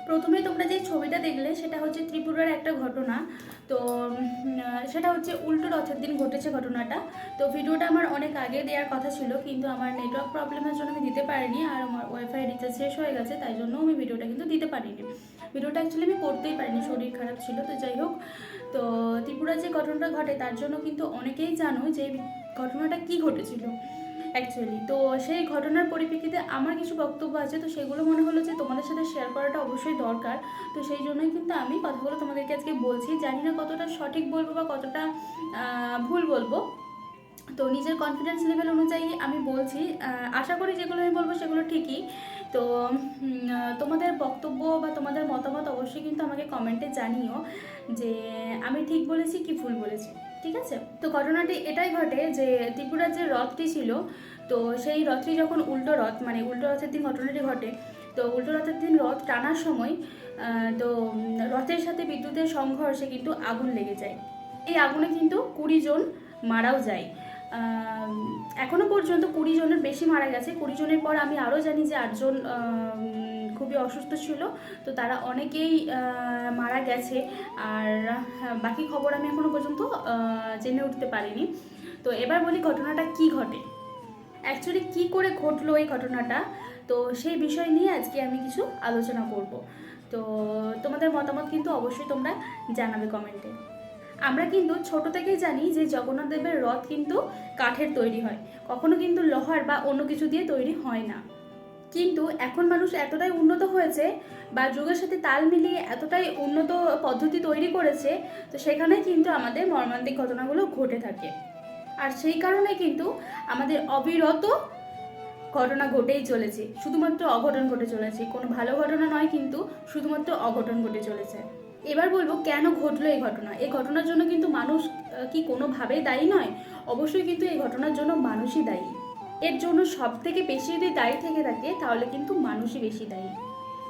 প্রথমে তোমরা যে ছবিটা দেখলে সেটা হচ্ছে ত্রিপুরার একটা ঘটনা। তো সেটা হচ্ছে উল্টো রথের দিন ঘটেছে ঘটনাটা। তো ভিডিওটা আমার অনেক আগে দেওয়ার কথা ছিল, কিন্তু আমার নেটওয়ার্ক প্রবলেমের জন্য আমি দিতে পারিনি, আর আমার ওয়াইফাই রিচার্জ শেষ হয়ে গেছে, তাই জন্য আমি ভিডিওটা কিন্তু দিতে পারিনি। ভিডিওটা অ্যাকচুয়ালি আমি করতেই পারিনি, শরীর খারাপ ছিল। তো যাই হোক, তো ত্রিপুরার যে ঘটনাটা ঘটে তার জন্য কিন্তু অনেকেই জানো যে ঘটনাটা কি ঘটেছিল অ্যাকচুয়ালি। তো সেই ঘটনার পরিপ্রেক্ষিতে আমার কিছু বক্তব্য আছে, তো সেগুলো মনে হলো যে তোমাদের সাথে শেয়ার করাটা অবশ্যই দরকার। তো সেই জন্যই কিন্তু আমি কথাগুলো তোমাদেরকে আজকে বলছি। জানি না কতটা সঠিক বলবো বা কতটা ভুল বলবো, তো নিজের কনফিডেন্স লেভেল অনুযায়ী আমি বলছি। আশা করি যেগুলো আমি বলবো সেগুলো ঠিকই। তো তোমাদের বক্তব্য বা তোমাদের মতামত অবশ্যই কিন্তু আমাকে কমেন্টে জানিও যে আমি ঠিক বলেছি কি ভুল বলেছি, ঠিক আছে? তো ঘটনাটি এটাই ঘটে যে ত্রিপুরার যে রথটি ছিল, তো সেই রথটি যখন উল্টো রথ, মানে উল্টো রথের দিন ঘটনাটি ঘটে। তো উল্টো রথের দিন রথ টানার সময় তো রথের সাথে বিদ্যুতের সংঘর্ষে কিন্তু আগুন লেগে যায়। এই আগুনে কিন্তু 20 জন মারাও যায়। এখনও পর্যন্ত 20 জনের বেশি মারা গেছে। 20 জনের পর আমি আরও জানি যে 8 জন খুবই অসুস্থ ছিল, তো তারা অনেকেই মারা গেছে। আর বাকি খবর আমি এখনও পর্যন্ত জেনে উঠতে পারিনি। তো এবার বলি ঘটনাটা কি ঘটে, অ্যাকচুয়ালি কি করে ঘটলো এই ঘটনাটা। তো সেই বিষয় নিয়ে আজকে আমি কিছু আলোচনা করব। তো তোমাদের মতামত কিন্তু অবশ্যই তোমরা জানাবে কমেন্টে। আমরা কিন্তু ছোট থেকেই জানি যে জগন্নাথ দেবের রথ কিন্তু কাঠের তৈরি হয়, কখনো কিন্তু লোহার বা অন্য কিছু দিয়ে তৈরি হয় না। কিন্তু এখন মানুষ এতটাই উন্নত হয়েছে বা যুগের সাথে তাল মিলিয়ে এতটাই উন্নত পদ্ধতি তৈরি করেছে, তো সেখানে কিন্তু আমাদের মর্মান্তিক ঘটনাগুলো ঘটে থাকে। আর সেই কারণে কিন্তু আমাদের অবিরত ঘটনা ঘটেই চলেছে, শুধুমাত্র অঘটন ঘটে চলেছে। কোনো ভালো ঘটনা নয়, কিন্তু শুধুমাত্র অঘটন ঘটে চলেছে। এবার বলবো কেন ঘটলো এই ঘটনা। এই ঘটনার জন্য কিন্তু মানুষ কি কোনোভাবেই দায়ী নয়? অবশ্যই কিন্তু এই ঘটনার জন্য মানুষই দায়ী। এর জন্য সব থেকে বেশি যদি দায়ী থেকে থাকে তাহলে কিন্তু মানুষই বেশি দায়ী।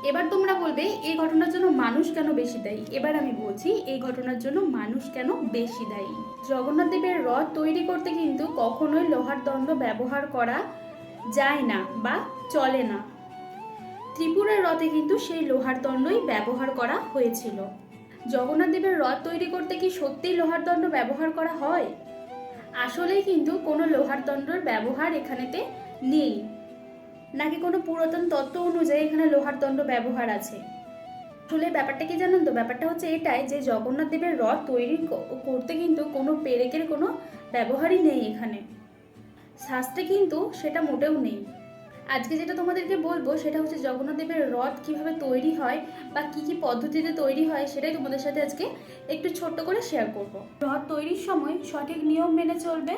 এবার তোমরা বলবে এই ঘটনার জন্য মানুষ কেন বেশি দায়ী। এবার আমি বলছি এই ঘটনার জন্য মানুষ কেন বেশি দায়ী। জগন্নাথ দেবের রথ তৈরি করতে কিন্তু কখনোই লোহার দণ্ড ব্যবহার করা যায় না বা চলে না। ত্রিপুরার রথে কিন্তু সেই লোহার দণ্ডই ব্যবহার করা হয়েছিল। জগন্নাথ দেবের রথ তৈরি করতে কি সত্যিই লোহার দণ্ড ব্যবহার করা হয়? আসলেই কিন্তু কোনো লোহার দণ্ডর ব্যবহার এখানেতে নেই, নাকি কোনো পুরাতন তত্ত্ব অনুযায়ী এখানে লোহার দণ্ড ব্যবহার আছে। আসলে ব্যাপারটা কি জানেন তো? ব্যাপারটা হচ্ছে এটাই যে জগন্নাথ দেবের রথ তৈরি করতে কিন্তু কোনো পেরেকের কোনো ব্যবহারই নেই এখানে, শাস্ত্রে কিন্তু সেটা মোটেও নেই। আজকে যেটা তোমাদেরকে বলবো সেটা হচ্ছে জগন্নাথ দেবের রথ কীভাবে তৈরি হয় বা কী কী পদ্ধতিতে তৈরি হয়, সেটাই তোমাদের সাথে আজকে একটু ছোট্ট করে শেয়ার করব। রথ তৈরির সময় সঠিক নিয়ম মেনে চলবে,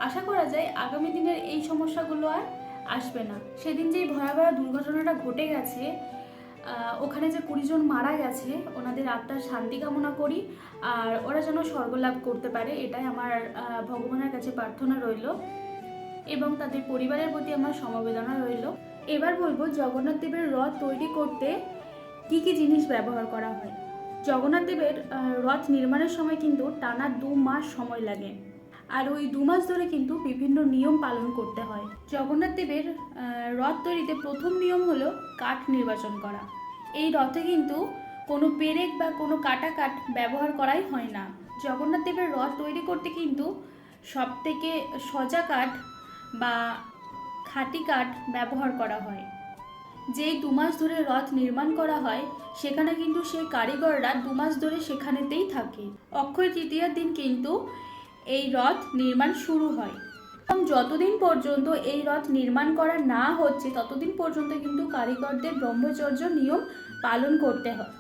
আশা করা যায় আগামী দিনের এই সমস্যাগুলো আর আসবে না। সেদিন যেই ভয়াবহ দুর্ঘটনাটা ঘটে গেছে, ওখানে যে 20 জন মারা গেছে, ওনাদের আত্মার শান্তি কামনা করি, আর ওরা যেন স্বর্গলাভ করতে পারে এটাই আমার ভগবানের কাছে প্রার্থনা রইল, এবং তাদের পরিবারের প্রতি আমার সমবেদনা রইল। এবার বলবো জগন্নাথ দেবের রথ তৈরি করতে কি কি জিনিস ব্যবহার করা হয়। জগন্নাথ দেবের রথ নির্মাণের সময় কিন্তু টানা 2 মাস সময় লাগে, আর ওই 2 মাস ধরে কিন্তু বিভিন্ন নিয়ম পালন করতে হয়। জগন্নাথ দেবের রথ তৈরিতে প্রথম নিয়ম হলো কাঠ নির্বাচন করা। এই রথে কিন্তু কোনো পেরেক বা কোনো কাটা কাঠ ব্যবহার করাই হয় না। জগন্নাথ দেবের রথ তৈরি করতে কিন্তু সব থেকে সজা কাঠ বা খাঁটি কাঠ ব্যবহার করা হয়। যেই 2 মাস ধরে রথ নির্মাণ করা হয় সেখানে কিন্তু সেই কারিগররা 2 মাস ধরে সেখানেতেই থাকে। অক্ষয় তৃতীয়ার দিন কিন্তু এই রথ নির্মাণ শুরু হয়, এবং যতদিন পর্যন্ত এই রথ নির্মাণ করা না হচ্ছে ততদিন পর্যন্ত কিন্তু কারিগরদের ব্রহ্মচর্য নিয়ম পালন করতে হয়।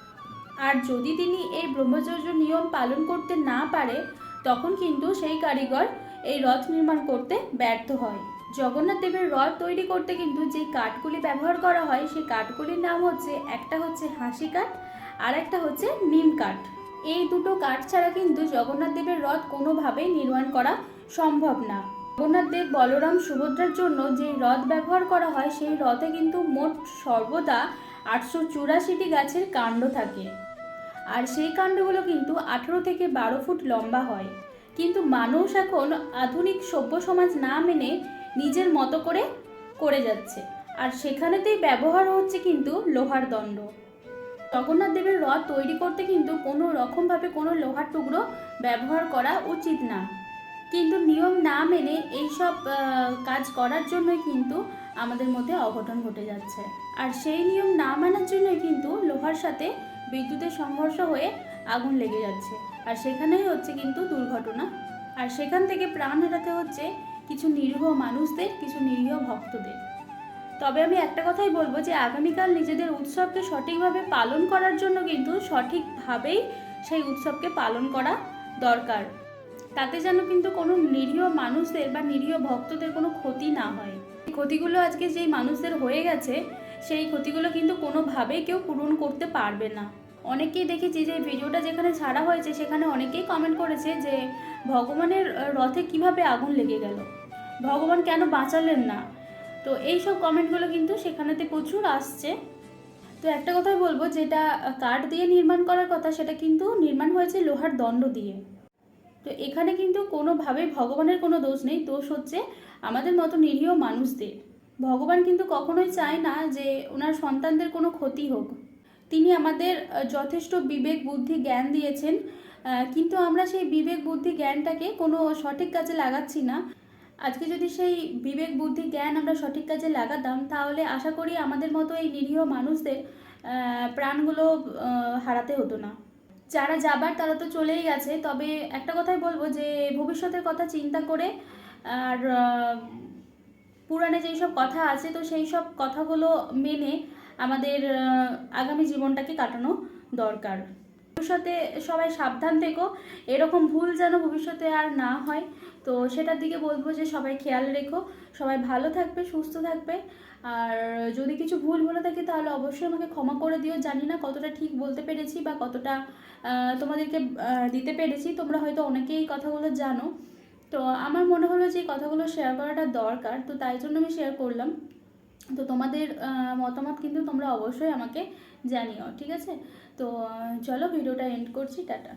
আর যদি তিনি এই ব্রহ্মচর্য নিয়ম পালন করতে না পারে তখন কিন্তু সেই কারিগর এই রথ নির্মাণ করতে ব্যর্থ হয়। জগন্নাথ দেবের রথ তৈরি করতে কিন্তু যে কাঠগুলি ব্যবহার করা হয় সেই কাঠগুলির নাম হচ্ছে, একটা হচ্ছে হাসি কাঠ আর একটা হচ্ছে নিম কাঠ। এই দুটো কাঠ ছাড়া কিন্তু জগন্নাথ দেবের রথ কোনোভাবেই নির্মাণ করা সম্ভব না। জগন্নাথ দেব বলরাম সুভদ্রার জন্য যে রথ ব্যবহার করা হয় সেই রথে কিন্তু মোট সর্বদা 884টি গাছের কাণ্ড থাকে, আর সেই কাণ্ডগুলো কিন্তু 18 থেকে 12 ফুট লম্বা হয়। কিন্তু মানুষ এখন আধুনিক সভ্য সমাজ না মেনে নিজের মতো করে যাচ্ছে, আর সেখানেতেই ব্যবহার হচ্ছে কিন্তু লোহার দণ্ড। জগন্নাথ দেবের রথ তৈরি করতে কিন্তু কোনো রকমভাবে কোনো লোহার টুকরো ব্যবহার করা উচিত না, কিন্তু নিয়ম না মেনে এইসব কাজ করার জন্যই কিন্তু আমাদের মধ্যে অঘটন ঘটে যাচ্ছে। আর সেই নিয়ম না মানার জন্যই কিন্তু লোহার সাথে বিদ্যুতের সংঘর্ষ হয়ে আগুন লেগে যাচ্ছে, আর সেখানেই হচ্ছে কিন্তু দুর্ঘটনা। আর সেখান থেকে প্রাণ হারাতে হচ্ছে কিছু নিরীহ মানুষদের, কিছু নিরীহ ভক্তদের। তবে আমি একটা কথাই বলবো যে আগামীকাল নিজেদের উৎসবকে সঠিকভাবে পালন করার জন্য কিন্তু সঠিকভাবেই সেই উৎসবকে পালন করা দরকার, তাতে যেন কিন্তু কোনো নিরীহ মানুষদের বা নিরীহ ভক্তদের কোনো ক্ষতি না হয়। এই ক্ষতিগুলো আজকে যেই মানুষদের হয়ে গেছে, সেই ক্ষতিগুলো কিন্তু কোনোভাবেই কেউ পূরণ করতে পারবে না। অনেকেই দেখেছি যে ভিডিওটা যেখানে ছাড়া হয়েছে সেখানে অনেকেই কমেন্ট করেছে যে ভগবানের রথে কিভাবে আগুন লেগে গেল, ভগবান কেন বাঁচালেন না। তো এই সব কমেন্টগুলো কিন্তু সেখানেতে প্রচুর আসছে। তো একটা কথাই বলবো, যেটা কাঠ দিয়ে নির্মাণ করার কথা সেটা কিন্তু নির্মাণ হয়েছে লোহার দণ্ড দিয়ে। তো এখানে কিন্তু কোনোভাবেই ভগবানের কোনো দোষ নেই, দোষ হচ্ছে আমাদের মতো নিরীহ মানুষদের। ভগবান কিন্তু কখনোই চায় না যে ওনার সন্তানদের কোনো ক্ষতি হোক। তিনি আমাদের যথেষ্ট বিবেক বুদ্ধি জ্ঞান দিয়েছেন, কিন্তু আমরা সেই বিবেক বুদ্ধি জ্ঞানটাকে কোনো সঠিক কাজে লাগাচ্ছি না। আজকে যদি সেই বিবেক বুদ্ধি জ্ঞান আমরা সঠিক কাজে লাগাতাম, তাহলে আশা করি আমাদের মতো এই নিরীহ মানুষদের প্রাণগুলো হারাতে হতো না। যারা যাবার তারা তো চলেই গেছে, তবে একটা কথাই বলবো যে ভবিষ্যতের কথা চিন্তা করে আর পুরাণে যেই সব কথা আছে, তো সেই সব কথাগুলো মেনে আমাদের আগামী জীবনটাকে কাটানো দরকার। ভবিষ্যতে সবাই সাবধান থেকো, এরকম ভুল যেন ভবিষ্যতে আর না হয়। তো সেটার দিকে বলবো যে সবাই খেয়াল রেখো, সবাই ভালো থাকবে, সুস্থ থাকবে। আর যদি কিছু ভুল বলে থাকি তাহলে অবশ্যই আমাকে ক্ষমা করে দিও। জানি না কতটা ঠিক বলতে পেরেছি বা কতটা তোমাদেরকে দিতে পেরেছি, তোমরা হয়তো অনেকেই এই কথাগুলো জানো। তো আমার মনে হলো যে এই কথাগুলো শেয়ার করাটা দরকার, তো তাই জন্য আমি শেয়ার করলাম। তো তোমাদের মতামত কিন্তু তোমরা অবশ্যই আমাকে জানিও, ঠিক আছে? তো চলো ভিডিওটা এন্ড করছি, টাটা।